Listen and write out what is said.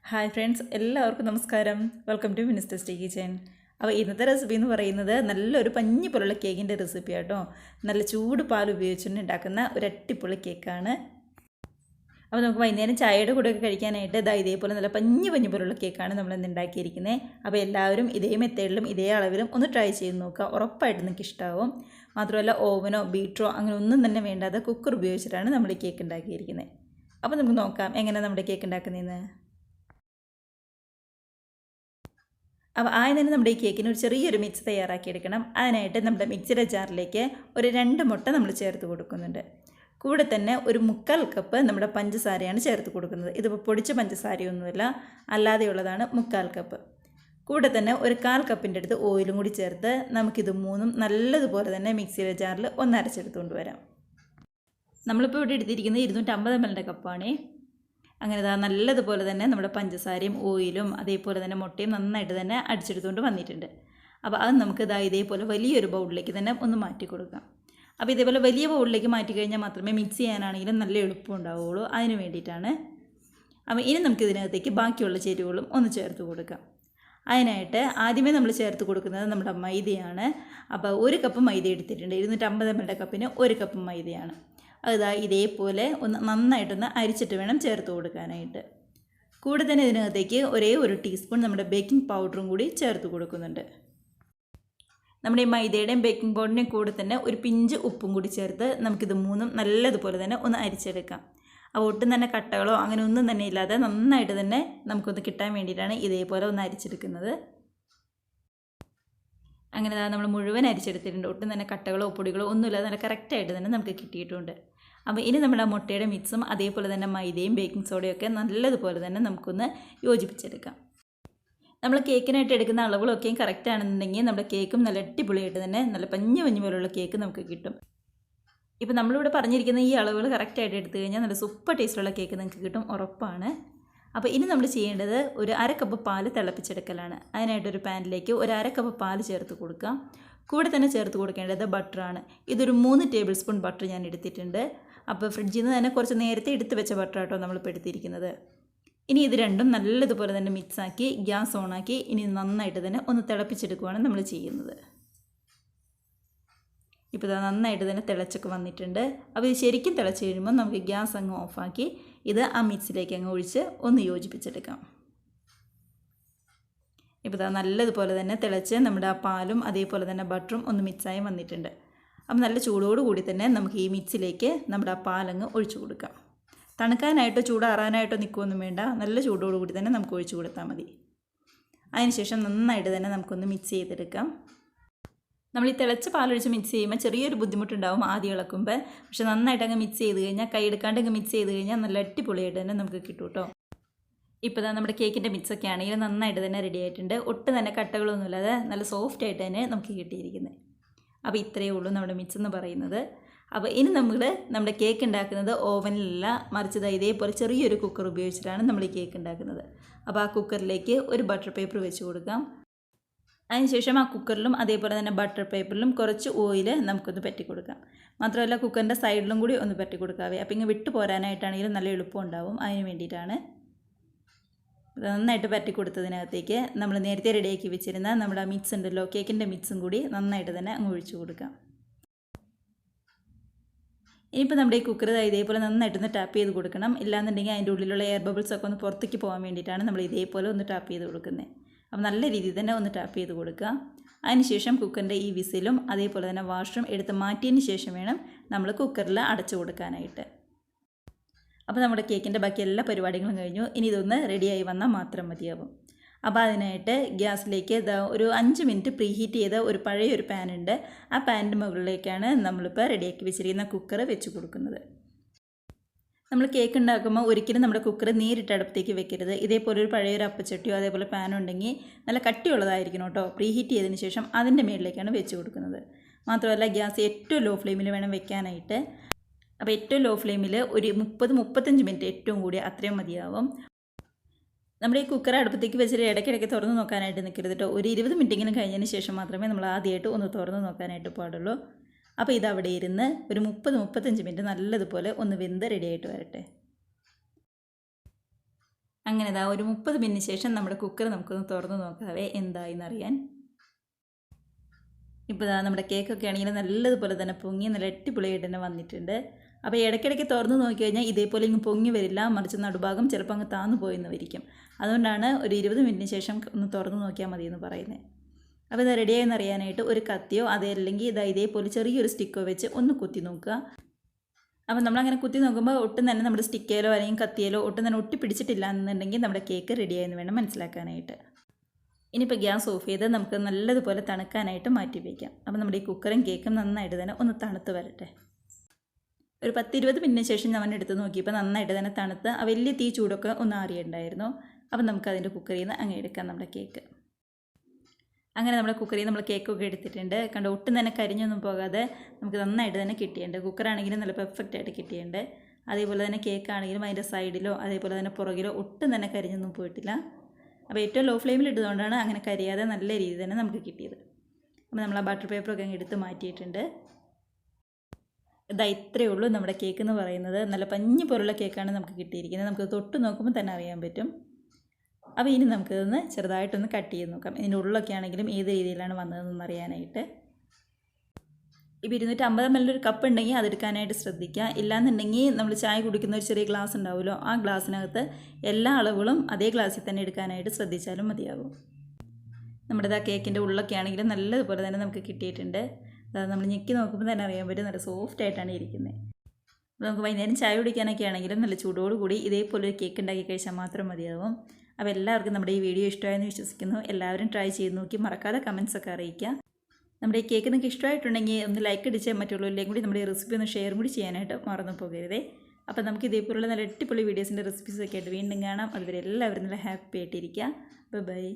Hi friends, എല്ലാവർക്കും നമസ്കാരം. Welcome to minister stay kitchen. അപ്പോൾ ഇന്നത്തെ റെസിപ്പി എന്ന് പറയുന്നത് നല്ലൊരു പഞ്ഞി പോലുള്ള കേക്കിൻ്റെ റെസിപ്പി ആട്ടോ. നല്ല ചൂട് പാൽ ഉപയോഗിച്ചുകൊണ്ട് ഉണ്ടാക്കുന്ന ഒരു അടിപൊളി കേക്കാണ്. അപ്പോൾ നമുക്ക് വൈകുന്നേരം ചായയുടെ കൂടെയൊക്കെ കഴിക്കാനായിട്ട് ഇതേപോലെ നല്ല പഞ്ഞി പോലുള്ള കേക്കാണ് നമ്മളിന്ന് ഉണ്ടാക്കിയിരിക്കുന്നത്. അപ്പോൾ എല്ലാവരും ഇതേ മെത്തേഡിലും ഇതേ അളവിലും ഒന്ന് ട്രൈ ചെയ്ത് നോക്കുക. ഉറപ്പായിട്ട് നിങ്ങൾക്ക് ഇഷ്ടമാവും. മാത്രമല്ല ഓവനോ ബീറ്ററോ അങ്ങനെ ഒന്നും തന്നെ വേണ്ടാതെ കുക്കർ ഉപയോഗിച്ചിട്ടാണ് നമ്മൾ ഈ കേക്ക് ഉണ്ടാക്കിയിരിക്കുന്നത്. അപ്പോൾ നമുക്ക് നോക്കാം എങ്ങനെ നമ്മുടെ കേക്ക് ഉണ്ടാക്കുന്നതെന്ന്. അപ്പോൾ ആദ്യം തന്നെ നമ്മുടെ ഈ കേക്കിന് ഒരു ചെറിയൊരു മിക്സ് തയ്യാറാക്കിയെടുക്കണം. അതിനായിട്ട് നമ്മുടെ മിക്സിയുടെ ജാറിലേക്ക് ഒരു 2 മുട്ട നമ്മൾ ചേർത്ത് കൊടുക്കുന്നുണ്ട്. കൂടെ തന്നെ ഒരു 1/4 കപ്പ് നമ്മുടെ പഞ്ചസാരയാണ് ചേർത്ത് കൊടുക്കുന്നത്. ഇതിപ്പോൾ പൊടിച്ച പഞ്ചസാരയൊന്നുമില്ല, അല്ലാതെയുള്ളതാണ് 1/4 കപ്പ്. കൂടെ തന്നെ ഒരു 1/4 കപ്പിൻ്റെ അടുത്ത് ഓയിലും കൂടി ചേർത്ത് നമുക്കിത് മൂന്നും നല്ലതുപോലെ തന്നെ മിക്സിയുടെ ജാറിൽ ഒന്ന് അരച്ചെടുത്തുകൊണ്ട് വരാം. നമ്മളിപ്പോൾ ഇവിടെ എടുത്തിരിക്കുന്നത് 250 ml കപ്പാണേ. അങ്ങനെ നല്ലതുപോലെ തന്നെ നമ്മുടെ പഞ്ചസാരയും ഓയിലും അതേപോലെ തന്നെ മുട്ടയും നന്നായിട്ട് തന്നെ അടിച്ചെടുത്തുകൊണ്ട് വന്നിട്ടുണ്ട്. അപ്പോൾ അത് നമുക്ക് ഇതേപോലെ വലിയൊരു ബൗളിലേക്ക് തന്നെ ഒന്ന് മാറ്റി കൊടുക്കാം. അപ്പോൾ ഇതേപോലെ വലിയ ബൗളിലേക്ക് മാറ്റി കഴിഞ്ഞാൽ മാത്രമേ മിക്സ് ചെയ്യാനാണെങ്കിലും നല്ല എളുപ്പം ഉണ്ടാവുകയുള്ളൂ. അതിന് വേണ്ടിയിട്ടാണ്. അപ്പോൾ ഇനി നമുക്ക് ഇതിനകത്തേക്ക് ബാക്കിയുള്ള ചേരുവകളും ഒന്ന് ചേർത്ത് കൊടുക്കാം. അതിനായിട്ട് ആദ്യമേ നമ്മൾ ചേർത്ത് കൊടുക്കുന്നത് നമ്മുടെ മൈദയാണ്. അപ്പോൾ 1 കപ്പ് മൈദ എടുത്തിട്ടുണ്ട്. 250 ml കപ്പിന് 1 കപ്പ് മൈദയാണ്. അത് ഇതേപോലെ ഒന്ന് നന്നായിട്ടൊന്ന് അരിച്ചിട്ട് വേണം ചേർത്ത് കൊടുക്കാനായിട്ട്. കൂടെ തന്നെ ഇതിനകത്തേക്ക് ഒരേ 1 ടീസ്പൂൺ നമ്മുടെ ബേക്കിംഗ് പൗഡറും കൂടി ചേർത്ത് കൊടുക്കുന്നുണ്ട്. നമ്മുടെ ഈ മൈദയുടെയും ബേക്കിംഗ് പൗഡറിൻ്റെയും കൂടെ തന്നെ ഒരു പിഞ്ച് ഉപ്പും കൂടി ചേർത്ത് നമുക്കിത് മൂന്നും നല്ലതുപോലെ തന്നെ ഒന്ന് അരിച്ചെടുക്കാം. അപ്പോൾ ഒട്ടും തന്നെ കട്ടകളോ അങ്ങനെ ഒന്നും തന്നെ ഇല്ലാതെ നന്നായിട്ട് തന്നെ നമുക്കൊന്ന് കിട്ടാൻ വേണ്ടിയിട്ടാണ് ഇതേപോലെ ഒന്ന് അരിച്ചെടുക്കുന്നത്. അങ്ങനെ നമ്മൾ മുഴുവൻ അരിച്ചെടുത്തിട്ടുണ്ട്. ഒട്ടും തന്നെ കട്ടകളോ പൊടികളോ ഒന്നുമില്ലാതെ നല്ല കറക്റ്റായിട്ട് തന്നെ നമുക്ക് കിട്ടിയിട്ടുണ്ട്. അപ്പോൾ ഇനി നമ്മുടെ മുട്ടയുടെ മിക്സും അതേപോലെ തന്നെ മൈദയും ബേക്കിംഗ് സോഡയൊക്കെ നല്ലതുപോലെ തന്നെ നമുക്കൊന്ന് യോജിപ്പിച്ചെടുക്കാം. നമ്മൾ കേക്കിനായിട്ട് എടുക്കുന്ന അളവുകളൊക്കെയും കറക്റ്റ് ആണെന്നുണ്ടെങ്കിൽ നമ്മുടെ കേക്കും നല്ല അടിപൊളിയായിട്ട് തന്നെ നല്ല പഞ്ഞി പോലുള്ള കേക്ക് നമുക്ക് കിട്ടും. ഇപ്പോൾ നമ്മളിവിടെ പറഞ്ഞിരിക്കുന്ന ഈ അളവുകൾ കറക്റ്റായിട്ട് എടുത്തു കഴിഞ്ഞാൽ നല്ല സൂപ്പർ ടേസ്റ്റുള്ള കേക്ക് നിങ്ങൾക്ക് കിട്ടും, ഉറപ്പാണ്. അപ്പോൾ ഇനി നമ്മൾ ചെയ്യേണ്ടത് ഒരു 1/2 കപ്പ് പാൽ തിളപ്പിച്ചെടുക്കലാണ്. അതിനായിട്ടൊരു പാനിലേക്ക് ഒരു 1/2 കപ്പ് പാൽ ചേർത്ത് കൊടുക്കാം. കൂടെ തന്നെ ചേർത്ത് കൊടുക്കേണ്ടത് ബട്ടറാണ്. ഇതൊരു 3 ടേബിൾ സ്പൂൺ ബട്ടർ ഞാൻ എടുത്തിട്ടുണ്ട്. അപ്പോൾ ഫ്രിഡ്ജിൽ നിന്ന് തന്നെ കുറച്ച് നേരത്തെ എടുത്ത് വെച്ച ബട്ടർ ആട്ടോ നമ്മളിപ്പോൾ എടുത്തിരിക്കുന്നത്. ഇനി ഇത് രണ്ടും നല്ലതുപോലെ തന്നെ മിക്സാക്കി ഗ്യാസ് ഓണാക്കി ഇനി നന്നായിട്ട് തന്നെ ഒന്ന് തിളപ്പിച്ചെടുക്കുകയാണ് നമ്മൾ ചെയ്യുന്നത്. ഇപ്പോൾ ഇത് നന്നായിട്ട് തന്നെ തിളച്ചൊക്കെ വന്നിട്ടുണ്ട്. അപ്പോൾ ഇത് ശരിക്കും തിളച്ച് കഴിയുമ്പോൾ നമുക്ക് ഗ്യാസ് അങ്ങ് ഓഫാക്കി ഇത് ആ മിക്സിലേക്ക് അങ്ങ് ഒഴിച്ച് ഒന്ന് യോജിപ്പിച്ചെടുക്കാം. ഇപ്പോൾ ഇത് നല്ലതുപോലെ തന്നെ തിളച്ച് നമ്മുടെ ആ പാലും അതേപോലെ തന്നെ ബട്ടറും ഒന്ന് മിക്സായി വന്നിട്ടുണ്ട്. അപ്പോൾ നല്ല ചൂടോടുകൂടി തന്നെ നമുക്ക് ഈ മിക്സിലേക്ക് നമ്മുടെ ആ പാലങ്ങ് ഒഴിച്ചു കൊടുക്കാം. തണുക്കാനായിട്ടോ ചൂടാറാനായിട്ടോ നിൽക്കുകയൊന്നും വേണ്ട, നല്ല ചൂടോടുകൂടി തന്നെ നമുക്ക് ഒഴിച്ചു കൊടുത്താൽ മതി. അതിനുശേഷം നന്നായിട്ട് തന്നെ നമുക്കൊന്ന് മിക്സ് ചെയ്തെടുക്കാം. നമ്മൾ ഈ തിളച്ച പാലൊഴിച്ച് മിക്സ് ചെയ്യുമ്പോൾ ചെറിയൊരു ബുദ്ധിമുട്ടുണ്ടാവും ആദ്യം ഇളക്കുമ്പോൾ. പക്ഷെ നന്നായിട്ട് അങ്ങ് മിക്സ് ചെയ്ത് കഴിഞ്ഞാൽ കൈ എടുക്കാണ്ട് അങ്ങ് മിക്സ് ചെയ്ത് കഴിഞ്ഞാൽ നല്ല അടിപൊളിയായിട്ട് തന്നെ നമുക്ക് കിട്ടും കേട്ടോ. ഇപ്പോൾ നമ്മുടെ കേക്കിൻ്റെ മിക്സൊക്കെ ആണെങ്കിൽ നന്നായിട്ട് തന്നെ റെഡി ആയിട്ടുണ്ട്. ഒട്ടും തന്നെ കട്ടകളൊന്നുമില്ലാതെ നല്ല സോഫ്റ്റ് ആയിട്ട് തന്നെ നമുക്ക് കിട്ടിയിരിക്കുന്നത്. അപ്പോൾ ഇത്രയേ ഉള്ളൂ നമ്മുടെ മിക്സ് എന്ന് പറയുന്നത്. അപ്പോൾ ഇനി നമ്മുടെ കേക്ക് ഉണ്ടാക്കുന്നത് ഓവനിലല്ല, മറിച്ച് ഇതേപോലെ ചെറിയൊരു കുക്കർ ഉപയോഗിച്ചിട്ടാണ് നമ്മൾ ഈ കേക്ക് ഉണ്ടാക്കുന്നത്. അപ്പോൾ ആ കുക്കറിലേക്ക് ഒരു ബട്ടർ പേപ്പർ വെച്ച് കൊടുക്കാം. അതിനുശേഷം ആ കുക്കറിലും അതേപോലെ തന്നെ ബട്ടർ പേപ്പറിലും കുറച്ച് ഓയിൽ നമുക്കൊന്ന് പറ്റി കൊടുക്കാം. മാത്രമല്ല കുക്കറിൻ്റെ സൈഡിലും കൂടി ഒന്ന് പറ്റി കൊടുക്കാവേ. അപ്പോൾ ഇങ്ങനെ വിട്ടു പോരാനായിട്ടാണെങ്കിലും നല്ല എളുപ്പം ഉണ്ടാവും. അതിന് വേണ്ടിയിട്ടാണ്. നന്നായിട്ട് പറ്റി കൊടുത്തതിനകത്തേക്ക് നമ്മൾ നേരത്തെ റെഡിയാക്കി വെച്ചിരുന്ന നമ്മുടെ മിക്സ് ഉണ്ടല്ലോ, കേക്കിൻ്റെ മിക്സും കൂടി നന്നായിട്ട് തന്നെ അങ്ങ് ഒഴിച്ചു കൊടുക്കാം. ഇനിയിപ്പോൾ നമ്മുടെ ഈ കുക്കർ ഇതേപോലെ നന്നായിട്ടൊന്ന് ടാപ്പ് ചെയ്ത് കൊടുക്കണം. ഇല്ലാന്നുണ്ടെങ്കിൽ അതിൻ്റെ ഉള്ളിലുള്ള എയർ ബബിൾസൊക്കെ ഒന്ന് പുറത്തേക്ക് പോകാൻ വേണ്ടിയിട്ടാണ് നമ്മൾ ഇതേപോലെ ഒന്ന് ടാപ്പ് ചെയ്ത് കൊടുക്കുന്നത്. അപ്പോൾ നല്ല രീതിയിൽ തന്നെ ഒന്ന് ടാപ്പ് ചെയ്ത് കൊടുക്കുക. അതിനുശേഷം കുക്കറിൻ്റെ ഈ വിസിലും അതേപോലെ തന്നെ വാഷറും എടുത്ത് മാറ്റിയതിന് ശേഷം വേണം നമ്മൾ കുക്കറിൽ അടച്ചു കൊടുക്കാനായിട്ട്. അപ്പോൾ നമ്മുടെ കേക്കിൻ്റെ ബാക്കി എല്ലാ പരിപാടികളും കഴിഞ്ഞു. ഇനി ഇതൊന്ന് റെഡിയായി വന്നാൽ മാത്രം മതിയാവും. അപ്പോൾ അതിനായിട്ട് ഗ്യാസിലേക്ക് ഒരു 5 മിനിറ്റ് പ്രീ ഹീറ്റ് ചെയ്ത ഒരു പഴയൊരു പാനുണ്ട്. ആ പാനിൻ്റെ മുകളിലേക്കാണ് നമ്മളിപ്പോൾ റെഡിയാക്കി വെച്ചിരിക്കുന്ന കുക്കർ വെച്ച് കൊടുക്കുന്നത്. നമ്മൾ കേക്ക് ഉണ്ടാക്കുമ്പോൾ ഒരിക്കലും നമ്മുടെ കുക്കർ നേരിട്ട് അടുപ്പത്തേക്ക് വെക്കരുത്. ഇതേപോലെ ഒരു പഴയൊരു അപ്പച്ചട്ടിയോ അതേപോലെ പാനോ ഉണ്ടെങ്കിൽ നല്ല കട്ടിയുള്ളതായിരിക്കണം കേട്ടോ. പ്രീ ഹീറ്റ് ചെയ്തതിന് ശേഷം അതിൻ്റെ മുകളിലേക്കാണ് വെച്ച് കൊടുക്കുന്നത്. മാത്രമല്ല ഗ്യാസ് ഏറ്റവും ലോ ഫ്ലെയിമിൽ വേണം വെക്കാനായിട്ട്. അപ്പോൾ ഏറ്റവും ലോ ഫ്ലെയിമിൽ ഒരു 30-35 മിനിറ്റ് ഏറ്റവും കൂടി അത്രയും മതിയാവും. നമ്മുടെ ഈ കുക്കർ അടുപ്പത്തേക്ക് വെച്ചിട്ട് ഇടയ്ക്കിടയ്ക്ക് തുറന്ന് നോക്കാനായിട്ട് നിൽക്കരുത് കേട്ടോ. ഒരു 20 മിനിറ്റെങ്കിലും കഴിഞ്ഞതിന് ശേഷം മാത്രമേ നമ്മൾ ആദ്യമായിട്ട് ഒന്ന് തുറന്ന് നോക്കാനായിട്ട് പാടുള്ളൂ. അപ്പോൾ ഇതവിടെ ഇരുന്ന് ഒരു 30-35 മിനിറ്റ് നല്ലതുപോലെ ഒന്ന് വെന്ത് റെഡിയായിട്ട് വരട്ടെ. അങ്ങനെ ഇതാ ഒരു 30 മിനിറ്റിന് ശേഷം നമ്മുടെ കുക്കർ നമുക്കൊന്ന് തുറന്ന് നോക്കാവേ എന്തായിന്നറിയാൻ. ഇപ്പോൾ ഇതാ നമ്മുടെ കേക്കൊക്കെ ആണെങ്കിൽ നല്ലതുപോലെ തന്നെ പൊങ്ങി നല്ല അടിപൊളിയായിട്ട് തന്നെ വന്നിട്ടുണ്ട്. അപ്പോൾ ഇടയ്ക്കിടയ്ക്ക് തുറന്ന് നോക്കി കഴിഞ്ഞാൽ ഇതേപോലെ ഇങ്ങ് പൊങ്ങി വരില്ല, മറിച്ച് നടുഭാഗം ചിലപ്പോൾ അങ്ങ് താന്നു പോയെന്ന് വരിക്കും. അതുകൊണ്ടാണ് ഒരു 20 മിനിറ്റിന് ശേഷം ഒന്ന് തുറന്ന് നോക്കിയാൽ മതി എന്ന് പറയുന്നത്. അപ്പോൾ ഇത് റെഡിയായെന്ന് അറിയാനായിട്ട് ഒരു കത്തിയോ അതല്ലെങ്കിൽ ഇതേപോലെ ചെറിയൊരു സ്റ്റിക്കോ വെച്ച് ഒന്ന് കുത്തി നോക്കുക. അപ്പോൾ നമ്മളങ്ങനെ കുത്തി നോക്കുമ്പോൾ ഒട്ടും തന്നെ നമ്മുടെ സ്റ്റിക്കേലോ അല്ലെങ്കിൽ കത്തിയേലോ ഒട്ടും തന്നെ ഒട്ടിപ്പിടിച്ചിട്ടില്ല എന്നുണ്ടെങ്കിൽ നമ്മുടെ കേക്ക് റെഡിയായെന്ന് വേണം മനസ്സിലാക്കാനായിട്ട്. ഇനിയിപ്പോൾ ഗ്യാസ് ഓഫ് ചെയ്ത് നമുക്ക് നല്ലതുപോലെ തണുക്കാനായിട്ട് മാറ്റി വയ്ക്കാം. അപ്പോൾ നമ്മുടെ ഈ കുക്കറും കേക്കും നന്നായിട്ട് തന്നെ ഒന്ന് തണുത്ത് വരട്ടെ. ഒരു 10-20 മിനിറ്റിന് ശേഷം ഞാൻ എടുത്ത് നോക്കിയപ്പോൾ നന്നായിട്ട് തന്നെ തണുത്ത് ആ വലിയ തീ ചൂടൊക്കെ ഒന്ന് ആറിയിട്ടുണ്ടായിരുന്നു. അപ്പോൾ നമുക്കതിൻ്റെ കുക്കറിൽ നിന്ന് അങ്ങ് എടുക്കാം നമ്മുടെ കേക്ക്. അങ്ങനെ നമ്മുടെ കുക്കറിൽ നമ്മൾ കേക്കൊക്കെ എടുത്തിട്ടുണ്ട്. കണ്ട് ഒട്ടും തന്നെ കരിഞ്ഞൊന്നും പോകാതെ നമുക്ക് നന്നായിട്ട് തന്നെ കിട്ടിയിട്ടുണ്ട്. കുക്കറാണെങ്കിലും നല്ല പെർഫെക്റ്റ് ആയിട്ട് കിട്ടിയിട്ടുണ്ട്. അതേപോലെ തന്നെ കേക്കാണെങ്കിലും അതിൻ്റെ സൈഡിലോ അതേപോലെ തന്നെ പുറകിലോ ഒട്ടും തന്നെ കരിഞ്ഞൊന്നും പോയിട്ടില്ല. അപ്പോൾ ഏറ്റവും ലോ ഫ്ലെയിമിൽ ഇട്ടതുകൊണ്ടാണ് അങ്ങനെ കരിയാതെ നല്ല രീതിയിൽ തന്നെ നമുക്ക് കിട്ടിയത്. അപ്പോൾ നമ്മൾ ആ ബട്ടർ പേപ്പറൊക്കെ അങ്ങ് എടുത്ത് മാറ്റിയിട്ടുണ്ട്. ഇതാ ഇത്രയേ ഉള്ളൂ നമ്മുടെ കേക്ക് എന്ന് പറയുന്നത്. നല്ല പഞ്ഞി പോലുള്ള കേക്കാണ് നമുക്ക് കിട്ടിയിരിക്കുന്നത്. നമുക്ക് തൊട്ട് നോക്കുമ്പോൾ തന്നെ അറിയാൻ പറ്റും. അപ്പോൾ ഇനി നമുക്കിതൊന്ന് ചെറുതായിട്ടൊന്ന് കട്ട് ചെയ്ത് നോക്കാം. ഇതിൻ്റെ ഉള്ളൊക്കെ ആണെങ്കിലും ഏത് രീതിയിലാണ് വന്നതെന്ന് അറിയാനായിട്ട്. ഇപ്പോൾ 250 ml ഒരു കപ്പ് ഉണ്ടെങ്കിൽ അതെടുക്കാനായിട്ട് ശ്രദ്ധിക്കുക. ഇല്ലാന്നുണ്ടെങ്കിൽ നമ്മൾ ചായ കുടിക്കുന്ന ഒരു ചെറിയ ഗ്ലാസ് ഉണ്ടാവുമല്ലോ, ആ ഗ്ലാസ്സിനകത്ത് എല്ലാ അളവുകളും അതേ ഗ്ലാസ്സിൽ തന്നെ എടുക്കാനായിട്ട് ശ്രദ്ധിച്ചാലും മതിയാകും. നമ്മുടെ കേക്കിൻ്റെ ഉള്ളൊക്കെ ആണെങ്കിലും നല്ലതുപോലെ തന്നെ നമുക്ക് കിട്ടിയിട്ടുണ്ട്. നമ്മൾ ഞെക്കി നോക്കുമ്പോൾ തന്നെ അറിയാൻ പറ്റും നല്ല സോഫ്റ്റ് ആയിട്ടാണ് ഇരിക്കുന്നത്. നമുക്ക് വൈകുന്നേരം ചായ കുടിക്കാനൊക്കെ ആണെങ്കിലും നല്ല ചൂടോടുകൂടി ഇതേപോലെ ഒരു കേക്ക് ഉണ്ടാക്കി കഴിച്ചാൽ മാത്രം മതിയാവും. അപ്പോൾ എല്ലാവർക്കും നമ്മുടെ ഈ വീഡിയോ ഇഷ്ടമായെന്ന് വിശ്വസിക്കുന്നു. എല്ലാവരും ട്രൈ ചെയ്ത് നോക്കി മറക്കാതെ കമൻസൊക്കെ അറിയിക്കുക. നമ്മുടെ ഈ കേക്ക് നിങ്ങൾക്ക് ഇഷ്ടമായിട്ടുണ്ടെങ്കിൽ ഒന്ന് ലൈക്ക് അടിച്ചാൽ മറ്റുള്ളവരിലേക്കും കൂടി നമ്മുടെ ഈ റെസിപ്പി ഒന്ന് ഷെയർ കൂടി ചെയ്യാനായിട്ട് മറന്നു പോകരുതേ. അപ്പോൾ നമുക്ക് ഇതേപോലുള്ള നല്ല അടിപൊളി വീഡിയോസിൻ്റെ റെസിപ്പീസൊക്കെ ആയിട്ട് വീണ്ടും കാണാം. അതുവരെ എല്ലാവരും നല്ല ഹാപ്പി ആയിട്ടിരിക്കുക. ബൈ.